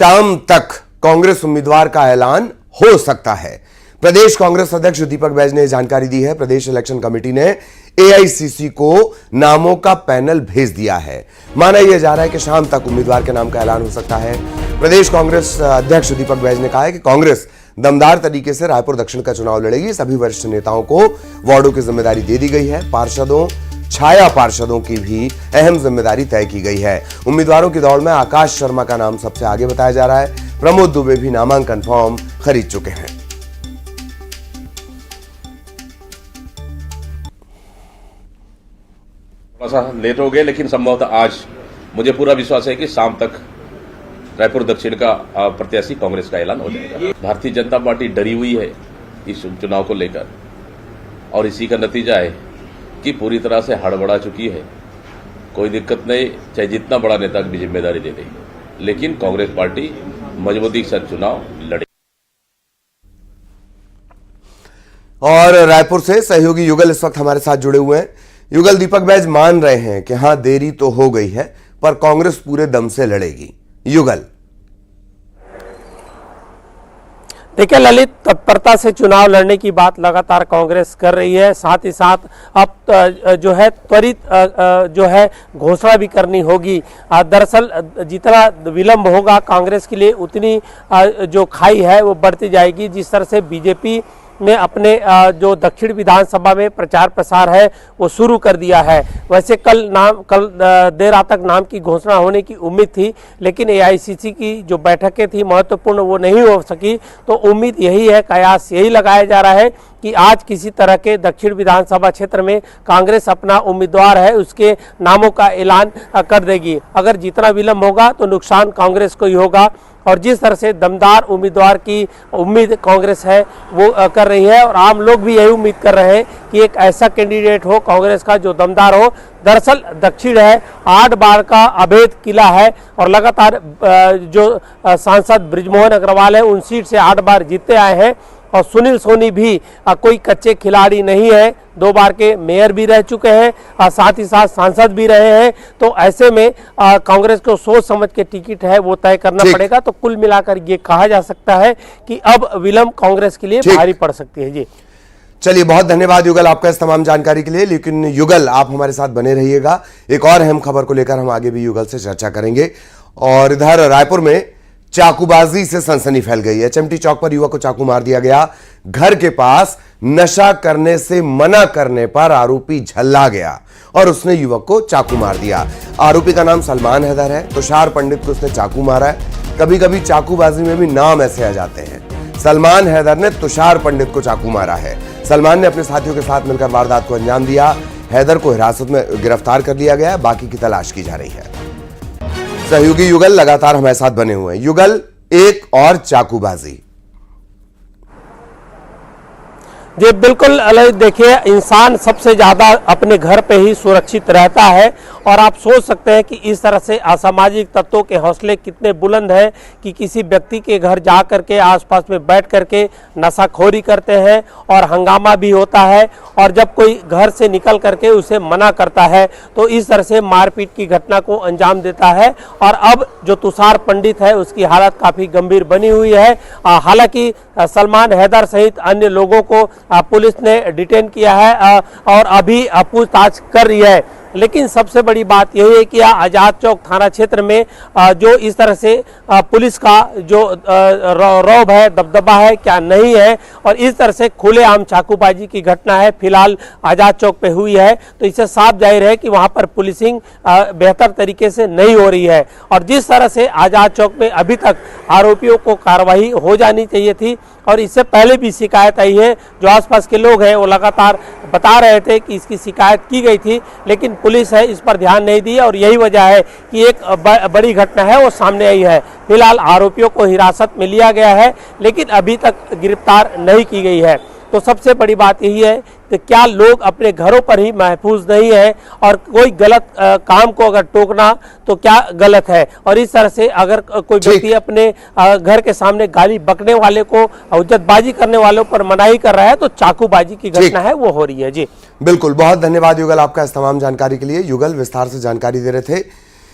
शाम तक कांग्रेस उम्मीदवार का ऐलान हो सकता है। प्रदेश कांग्रेस अध्यक्ष दीपक बैज ने जानकारी दी है। प्रदेश इलेक्शन कमेटी ने एआईसीसी को नामों का पैनल भेज दिया है। माना यह जा रहा है कि शाम तक उम्मीदवार के नाम का ऐलान हो सकता है। प्रदेश कांग्रेस अध्यक्ष दीपक बैज ने कहा है कि कांग्रेस दमदार तरीके से रायपुर दक्षिण का चुनाव लड़ेगी। सभी वरिष्ठ नेताओं को वार्डों की जिम्मेदारी दे दी गई है। पार्षदों, छाया पार्षदों की भी अहम जिम्मेदारी तय की गई है। उम्मीदवारों की दौड़ में आकाश शर्मा का नाम सबसे आगे बताया जा रहा है। प्रमोद दुबे भी नामांकन फॉर्म खरीद चुके हैं। थोड़ा सा लेट हो गए, लेकिन संभवतः आज मुझे पूरा विश्वास है कि शाम तक रायपुर दक्षिण का प्रत्याशी कांग्रेस का ऐलान हो जाएगा। भारतीय जनता पार्टी डरी हुई है इस चुनाव को लेकर, और इसी का नतीजा है कि पूरी तरह से हड़बड़ा चुकी है। कोई दिक्कत नहीं, चाहे जितना बड़ा नेता भी जिम्मेदारी दे दे, लेकिन कांग्रेस पार्टी मजबूती के साथ चुनाव लड़े। और रायपुर से सहयोगी युगल इस वक्त हमारे साथ जुड़े हुए हैं। युगल, दीपक बैज मान रहे हैं कि हां देरी तो हो गई है, पर कांग्रेस पूरे दम से लड़ेगी। युगल, देखिए ललित, तत्परता से चुनाव लड़ने की बात लगातार कांग्रेस कर रही है। साथ ही साथ अब जो है त्वरित जो है घोषणा भी करनी होगी। दरअसल जितना विलंब होगा कांग्रेस के लिए उतनी जो खाई है वो बढ़ती जाएगी। जिस तरह से बीजेपी ने अपने जो दक्षिण विधानसभा में प्रचार प्रसार है वो शुरू कर दिया है। वैसे कल देर रात तक नाम की घोषणा होने की उम्मीद थी, लेकिन एआईसीसी की जो बैठकें थी महत्वपूर्ण वो नहीं हो सकी। तो उम्मीद यही है, कयास यही लगाया जा रहा है कि आज किसी तरह के दक्षिण विधानसभा क्षेत्र में कांग्रेस अपना उम्मीदवार है उसके नामों का ऐलान कर देगी। अगर जितना विलंब होगा तो नुकसान कांग्रेस को ही होगा। और जिस तरह से दमदार उम्मीदवार की उम्मीद कांग्रेस है वो कर रही है, और आम लोग भी यही उम्मीद कर रहे हैं कि एक ऐसा कैंडिडेट हो कांग्रेस का जो दमदार हो। दरअसल दक्षिण है 8 बार का अभेद किला है, और लगातार जो सांसद बृजमोहन अग्रवाल है उन सीट से 8 बार जीतते आए हैं। और सुनील सोनी भी कोई कच्चे खिलाड़ी नहीं है, 2 बार के मेयर भी रह चुके हैं, साथ ही साथ सांसद भी रहे हैं। तो ऐसे में कांग्रेस को सोच समझ के टिकट है वो तय करना पड़ेगा। तो कुल मिलाकर ये कहा जा सकता है कि अब विलंब कांग्रेस के लिए भारी पड़ सकती है। जी चलिए, बहुत धन्यवाद युगल आपका इस तमाम जानकारी के लिए। लेकिन युगल, आप हमारे साथ बने रहिएगा। एक और अहम खबर को लेकर हम आगे भी युगल से चर्चा करेंगे। और इधर रायपुर में चाकूबाजी से सनसनी फैल गई है। चमटी चौक पर युवक को चाकू मार दिया गया। घर के पास नशा करने से मना करने पर आरोपी झल्ला गया और उसने युवक को चाकू मार दिया। आरोपी का नाम सलमान हैदर है। तुषार पंडित को उसने चाकू मारा है। कभी कभी चाकूबाजी में भी नाम ऐसे आ जाते हैं। सलमान हैदर ने तुषार पंडित को चाकू मारा है। सलमान ने अपने साथियों के साथ मिलकर वारदात को अंजाम दिया। हैदर को हिरासत में गिरफ्तार कर लिया गया। बाकी की तलाश की जा रही है। सहयोगी युगल लगातार हमारे साथ बने हुए हैं। युगल, एक और चाकूबाजी। जी बिल्कुल, देखिए इंसान सबसे ज़्यादा अपने घर पे ही सुरक्षित रहता है, और आप सोच सकते हैं कि इस तरह से असामाजिक तत्वों के हौसले कितने बुलंद हैं कि किसी व्यक्ति के घर जा करके आसपास में बैठ करके नशाखोरी करते हैं और हंगामा भी होता है। और जब कोई घर से निकल करके उसे मना करता है तो इस तरह से मारपीट की घटना को अंजाम देता है। और अब जो तुषार पंडित है उसकी हालत काफ़ी गंभीर बनी हुई है। हालांकि सलमान हैदर सहित अन्य लोगों को पुलिस ने डिटेन किया है और अभी पूछताछ कर रही है। लेकिन सबसे बड़ी बात यही है कि आजाद चौक थाना क्षेत्र में जो इस तरह से पुलिस का जो रौब है, दबदबा है, क्या नहीं है, और इस तरह से खुलेआम चाकूबाजी की घटना है फिलहाल आजाद चौक पे हुई है। तो इससे साफ जाहिर है कि वहां पर पुलिसिंग बेहतर तरीके से नहीं हो रही है। और जिस तरह से आजाद चौक में अभी तक आरोपियों को कार्रवाई हो जानी चाहिए थी, और इससे पहले भी शिकायत आई है। जो आसपास के लोग हैं वो लगातार बता रहे थे कि इसकी शिकायत की गई थी, लेकिन पुलिस है इस पर ध्यान नहीं दी, और यही वजह है कि एक बड़ी घटना है वो सामने आई है। फिलहाल आरोपियों को हिरासत में लिया गया है, लेकिन अभी तक गिरफ्तार नहीं की गई है। तो सबसे बड़ी बात यही है कि क्या लोग अपने घरों पर ही महफूज नहीं है, और कोई गलत काम को अगर टोकना तो क्या गलत है। और इस तरह से अगर कोई व्यक्ति अपने घर के सामने गाली बकने वाले को, औजतबाजी करने वालों पर मनाही कर रहा है, तो चाकूबाजी की घटना है वो हो रही है। जी बिल्कुल, बहुत धन्यवाद युगल आपका इस तमाम जानकारी के लिए। युगल विस्तार से जानकारी दे रहे थे।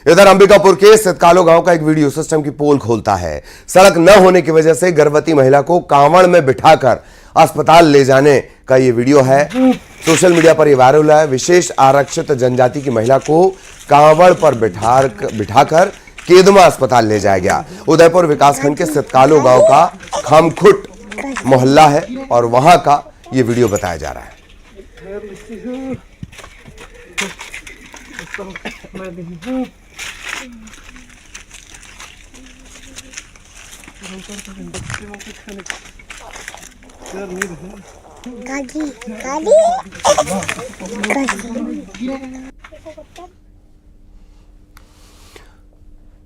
इधर अंबिकापुर के सितकालो गांव का एक वीडियो सिस्टम की पोल खोलता है। सड़क न होने की वजह से गर्भवती महिला को कांवड़ में बिठाकर अस्पताल ले जाने का ये वीडियो है। सोशल मीडिया पर यह वायरल हुआ है। विशेष आरक्षित जनजाति की महिला को कांवड़ पर बिठाकर केदमा अस्पताल ले जाया गया। उदयपुर विकासखंड के सितकालो गांव का खमखुट मोहल्ला है और वहां का ये वीडियो बताया जा रहा है।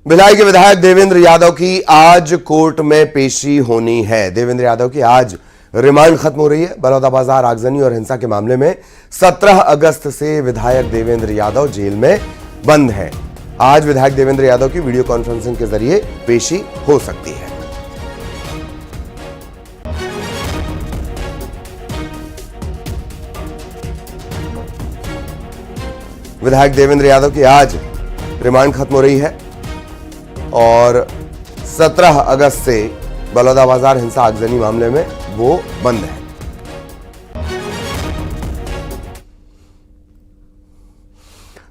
भिलाई के विधायक देवेंद्र यादव की आज कोर्ट में पेशी होनी है। देवेंद्र यादव की आज रिमांड खत्म हो रही है। बलौदाबाजार आगजनी और हिंसा के मामले में 17 अगस्त से विधायक देवेंद्र यादव जेल में बंद हैं। आज विधायक देवेंद्र यादव की वीडियो कॉन्फ्रेंसिंग के जरिए पेशी हो सकती है। विधायक देवेंद्र यादव की आज रिमांड खत्म हो रही है और 17 अगस्त से बलौदाबाजार हिंसा आगजनी मामले में वो बंद है।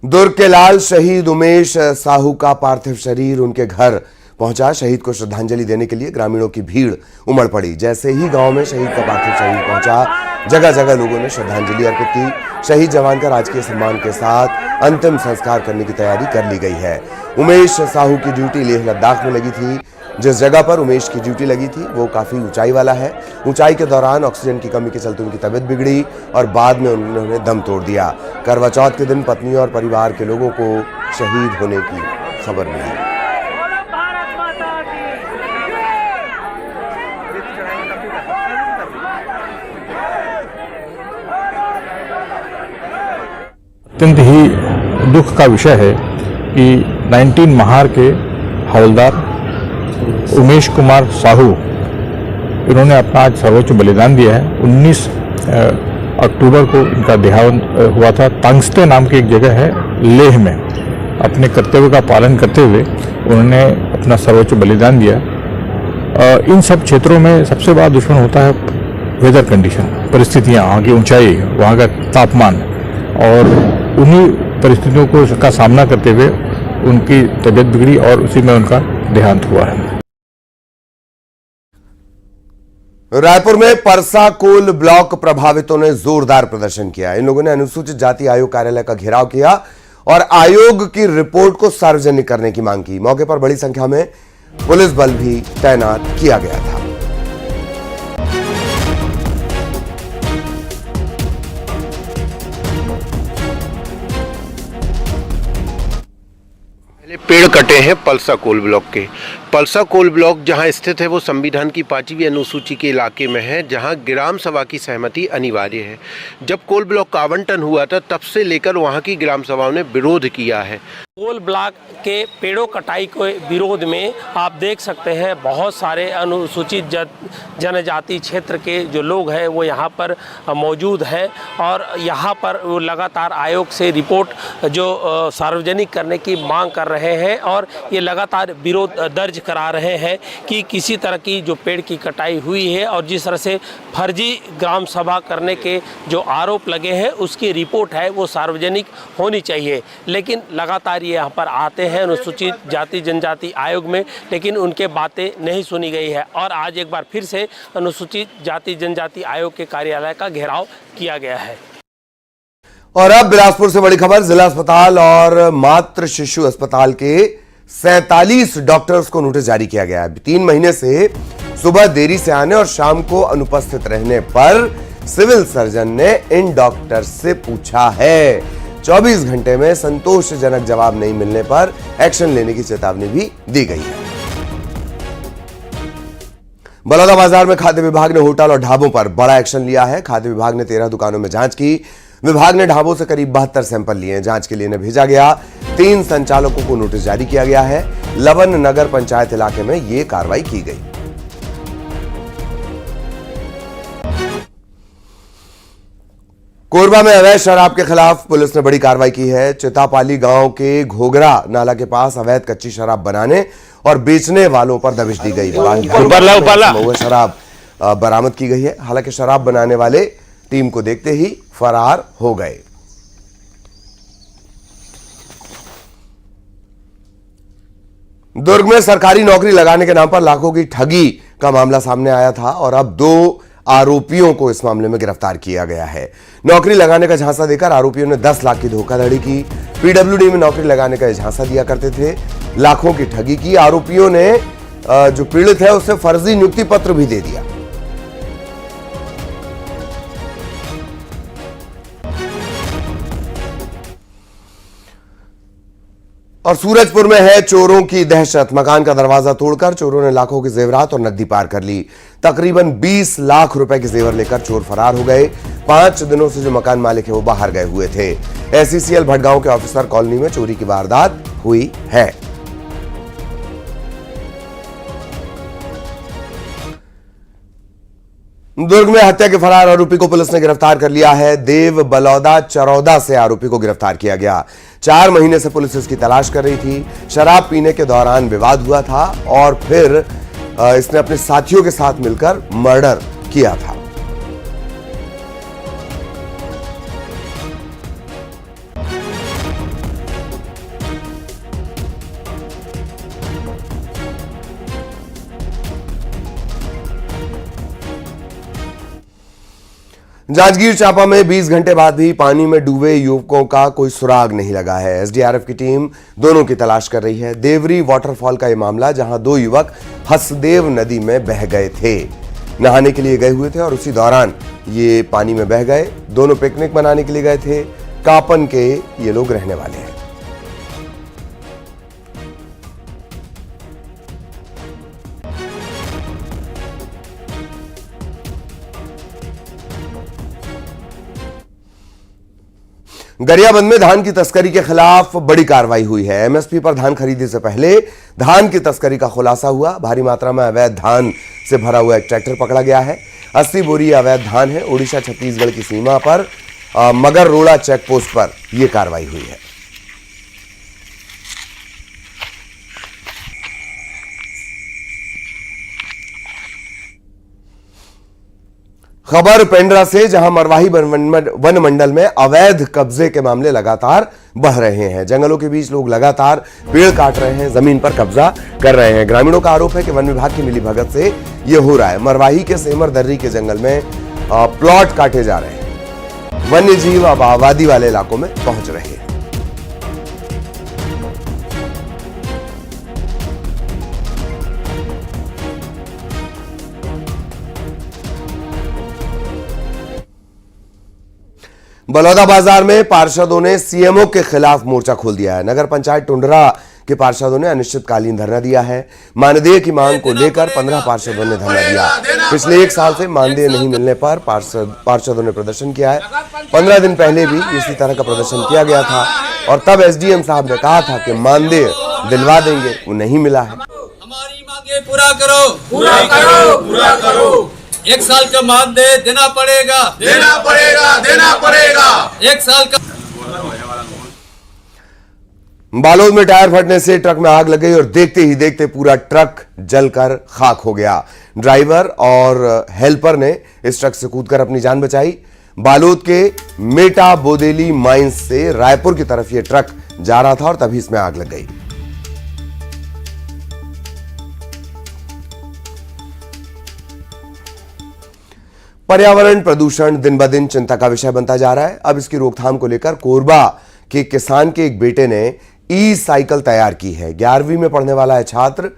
दुर्ग के लाल शहीद उमेश साहू का पार्थिव शरीर उनके घर पहुंचा। शहीद को श्रद्धांजलि देने के लिए ग्रामीणों की भीड़ उमड़ पड़ी। जैसे ही गांव में शहीद का पार्थिव शरीर पहुंचा, जगह जगह लोगों ने श्रद्धांजलि अर्पित की। शहीद जवान का राजकीय सम्मान के साथ अंतिम संस्कार करने की तैयारी कर ली गई है। उमेश साहू की ड्यूटी लेह लद्दाख में लगी थी। जिस जगह पर उमेश की ड्यूटी लगी थी वो काफी ऊंचाई वाला है। ऊंचाई के दौरान ऑक्सीजन की कमी के चलते उनकी तबीयत बिगड़ी और बाद में उन्होंने दम तोड़ दिया। करवा चौथ के दिन पत्नी और परिवार के लोगों को शहीद होने की खबर मिली। अत्यंत ही दुख का विषय है कि 19 महार के हवलदार उमेश कुमार साहू इन्होंने अपना आज सर्वोच्च बलिदान दिया है। 19 अक्टूबर को इनका देहांत हुआ था। तांगस्ते नाम की एक जगह है लेह में। अपने कर्तव्य का पालन करते हुए उन्होंने अपना सर्वोच्च बलिदान दिया। इन सब क्षेत्रों में सबसे बड़ा दुश्मन होता है वेदर कंडीशन, परिस्थितियाँ, वहाँ की ऊंचाई, वहाँ का तापमान, और उन्हीं परिस्थितियों को का सामना करते हुए उनकी तबीयत बिगड़ी और उसी में उनका देहांत हुआ है। रायपुर में परसा कोल ब्लॉक प्रभावितों ने जोरदार प्रदर्शन किया। इन लोगों ने अनुसूचित जाति आयोग कार्यालय का घेराव किया और आयोग की रिपोर्ट को सार्वजनिक करने की मांग की। मौके पर बड़ी संख्या में पुलिस बल भी तैनात किया गया था। पेड़ कटे हैं पलसा कोल ब्लॉक के। पलसा कोल ब्लॉक जहां स्थित है वो संविधान की 5वीं अनुसूची के इलाके में है, जहां ग्राम सभा की सहमति अनिवार्य है। जब कोल ब्लॉक का आवंटन हुआ था तब से लेकर वहां की ग्राम सभाओं ने विरोध किया है। कोल ब्लॉक के पेड़ों कटाई के विरोध में आप देख सकते हैं बहुत सारे अनुसूचित जनजाति क्षेत्र के जो लोग हैं वो यहाँ पर मौजूद हैं और यहाँ पर वो लगातार आयोग से रिपोर्ट जो सार्वजनिक करने की मांग कर रहे हैं और ये लगातार विरोध दर्ज करा रहे हैं कि किसी तरह की जो पेड़ की कटाई हुई है और जिस तरह से फर्जी ग्राम सभा करने के जो आरोप लगे हैं उसकी रिपोर्ट है वो सार्वजनिक होनी चाहिए। लेकिन लगातार यहाँ पर आते हैं अनुसूचित जाति जनजाति आयोग में, लेकिन उनके बातें नहीं सुनी गई है और आज एक बार फिर से अनुसूचित जाति जनजाति आयोग के कार्यालय का घेराव किया गया है। और अब बिलासपुर से बड़ी खबर। जिला अस्पताल और मातृ शिशु अस्पताल के 47 डॉक्टर्स को नोटिस जारी किया गया है। 3 महीने से सुबह देरी से आने और शाम को अनुपस्थित रहने पर सिविल सर्जन ने इन डॉक्टर्स से पूछा है। 24 घंटे में संतोषजनक जवाब नहीं मिलने पर एक्शन लेने की चेतावनी भी दी गई है। बलौदाबाजार में खाद्य विभाग ने होटल और ढाबों पर बड़ा एक्शन लिया है। खाद्य विभाग ने 13 दुकानों में जांच की। विभाग ने ढाबों से करीब 72 सैंपल लिए। जांच के लिए इन्हें भेजा गया। 3 संचालकों को नोटिस जारी किया गया है। लवन नगर पंचायत इलाके में यह कार्रवाई की गई। कोरबा में अवैध शराब के खिलाफ पुलिस ने बड़ी कार्रवाई की है। चितापाली गांव के घोघरा नाला के पास अवैध कच्ची शराब बनाने और बेचने वालों पर दबिश दी गई। महुआ शराब बरामद की गई है। हालांकि शराब बनाने वाले टीम को देखते ही फरार हो गए। दुर्ग में सरकारी नौकरी लगाने के नाम पर लाखों की ठगी का मामला सामने आया था और अब 2 आरोपियों को इस मामले में गिरफ्तार किया गया है। नौकरी लगाने का झांसा देकर आरोपियों ने 10 लाख की धोखाधड़ी की। पीडब्ल्यूडी में नौकरी लगाने का झांसा दिया करते थे, लाखों की ठगी की। आरोपियों ने जो पीड़ित है उसे फर्जी नियुक्ति पत्र भी दे दिया। और सूरजपुर में है चोरों की दहशत। मकान का दरवाजा तोड़कर चोरों ने लाखों की जेवरात और नकदी पार कर ली। तकरीबन 20 लाख रुपए के जेवर लेकर चोर फरार हो गए। 5 दिनों से जो मकान मालिक है वो बाहर गए हुए थे। एसईसीएल भटगांव के ऑफिसर कॉलोनी में चोरी की वारदात हुई है। दुर्ग में हत्या के फरार आरोपी को पुलिस ने गिरफ्तार कर लिया है। देव बलौदा चरौदा से आरोपी को गिरफ्तार किया गया। 4 महीने से पुलिस इसकी तलाश कर रही थी। शराब पीने के दौरान विवाद हुआ था और फिर इसने अपने साथियों के साथ मिलकर मर्डर किया था। जांजगीर चांपा में 20 घंटे बाद भी पानी में डूबे युवकों का कोई सुराग नहीं लगा है। एसडीआरएफ की टीम दोनों की तलाश कर रही है। देवरी वाटरफॉल का यह मामला, जहां 2 युवक हसदेव नदी में बह गए थे। नहाने के लिए गए हुए थे और उसी दौरान ये पानी में बह गए। दोनों पिकनिक मनाने के लिए गए थे। कापन के ये लोग रहने वाले हैं। गरियाबंद में धान की तस्करी के खिलाफ बड़ी कार्रवाई हुई है। एमएसपी पर धान खरीदी से पहले धान की तस्करी का खुलासा हुआ। भारी मात्रा में अवैध धान से भरा हुआ एक ट्रैक्टर पकड़ा गया है। 80 बोरी अवैध धान है। ओडिशा छत्तीसगढ़ की सीमा पर मगर रोड़ा चेक पोस्ट पर यह कार्रवाई हुई है। खबर पेंड्रा से, जहां मरवाही वन मंडल में अवैध कब्जे के मामले लगातार बढ़ रहे हैं। जंगलों के बीच लोग लगातार पेड़ काट रहे हैं, जमीन पर कब्जा कर रहे हैं। ग्रामीणों का आरोप है कि वन विभाग की मिलीभगत से यह हो रहा है। मरवाही के सेमर दर्री के जंगल में प्लॉट काटे जा रहे हैं। वन्य जीव अब आबादी वाले इलाकों में पहुंच रहे हैं। बलौदा बाजार में पार्षदों ने सीएमओ के खिलाफ मोर्चा खोल दिया है। नगर पंचायत टुंडरा के पार्षदों ने अनिश्चितकालीन धरना दिया है। मानदेय की मांग को लेकर 15 पार्षदों ने धरना दिया। पिछले 1 साल से मानदेय नहीं मिलने पर पार्षदों ने प्रदर्शन किया है। 15 दिन पहले भी इसी तरह का प्रदर्शन किया गया था और तब एसडीएम साहब ने कहा था कि मानदेय दिलवा देंगे, वो नहीं मिला है। हमारी मांगे पूरा करो, पूरा करो, पूरा करो। 1 साल का मानदेय देना पड़ेगा, देना पड़ेगा, देना पड़ेगा। 1 साल का। बालोद में टायर फटने से ट्रक में आग लग गई और देखते ही देखते पूरा ट्रक जलकर खाक हो गया। ड्राइवर और हेल्पर ने इस ट्रक से कूदकर अपनी जान बचाई। बालोद के मेटा बोदेली माइंस से रायपुर की तरफ यह ट्रक जा रहा था और तभी इसमें आग लग गई। पर्यावरण प्रदूषण दिन ब दिन चिंता का विषय बनता जा रहा है। अब इसकी रोकथाम को लेकर कोरबा के किसान के एक बेटे ने ई साइकिल तैयार की है। 11वीं में पढ़ने वाला है छात्र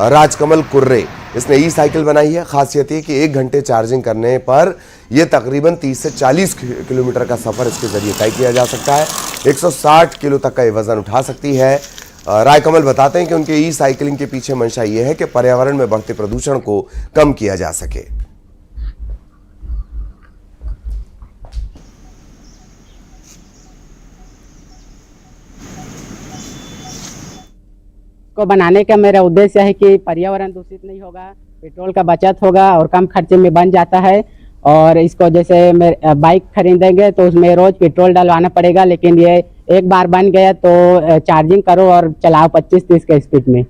राजकमल कुर्रे। इसने ई साइकिल बनाई है। खासियत है कि 1 घंटे चार्जिंग करने पर यह तकरीबन 30 से 40 किलोमीटर का सफर इसके जरिए तय किया जा सकता है। 160 किलो तक का ये वजन उठा सकती है। राजकमल बताते हैं कि उनके ई साइकिलिंग के पीछे मंशा यह है कि पर्यावरण में बढ़ते प्रदूषण को कम किया जा सके। को बनाने का मेरा उद्देश्य है कि पर्यावरण दूषित नहीं होगा, पेट्रोल का बचत होगा और कम खर्चे में बन जाता है और इसको जैसे बाइक खरीदेंगे तो उसमें रोज पेट्रोल डलवाना पड़ेगा, लेकिन ये एक बार बन गया तो चार्जिंग करो और चलाओ 25-30 के स्पीड में।